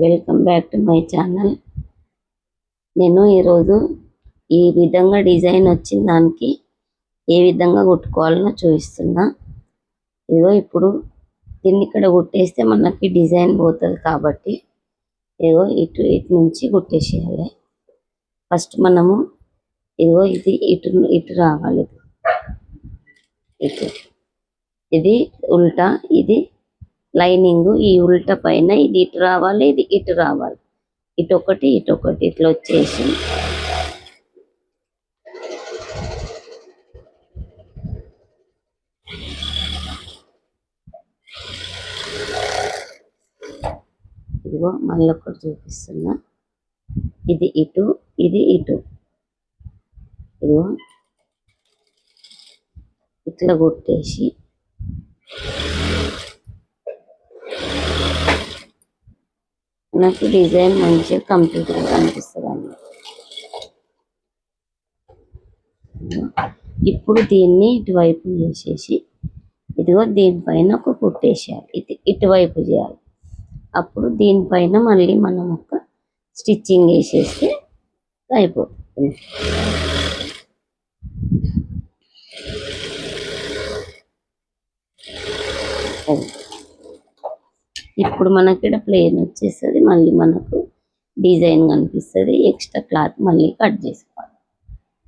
Welcome back to my channel. నేను ఈరోజు ఈ విధంగా డిజైన్ వచ్చిన దానికి ఏ విధంగా కుట్టుకోవాలో చూపిస్తున్నా. ఇదిగో ఇప్పుడు దీన్ని ఇక్కడ కుట్టేస్తే మనకి డిజైన్ పోతుంది కాబట్టి ఇదిగో ఇటు నుంచి కుట్టేసేయాలి. ఫస్ట్ మనము ఇదిగో ఇది ఇటు రావాలి. ఇది ఉల్టా, ఇది లైనింగ్. ఈ ఉల్టా పైన ఇది ఇటు రావాలి, ఇది ఇటు రావాలి. ఇటొకటి ఇటొకటి ఇట్లా వచ్చేసి ఇదిగో మళ్ళీ ఒకటి చూపిస్తున్నా. ఇది ఇటు, ఇది ఇటు. ఇదిగో ఇట్లా కొట్టేసి నాకు డిజైన్ మంచిగా కంప్లీట్గా కనిపిస్తుంది అన్నమాట. ఇప్పుడు దీన్ని ఇటువైపు చేసేసి ఇదిగో దీనిపైన ఒక కుట్టేసేయాలి. ఇది ఇటువైపు చేయాలి. అప్పుడు దీనిపైన మళ్ళీ మనం ఒక స్టిచ్చింగ్ వేసేస్తే అయిపోతుంది. ఇప్పుడు మనకి ఇక్కడ ప్లేన్ వచ్చేస్తుంది. మళ్ళీ మనకు డిజైన్ కనిపిస్తుంది. ఎక్స్ట్రా క్లాత్ మళ్ళీ కట్ చేసుకోవాలి.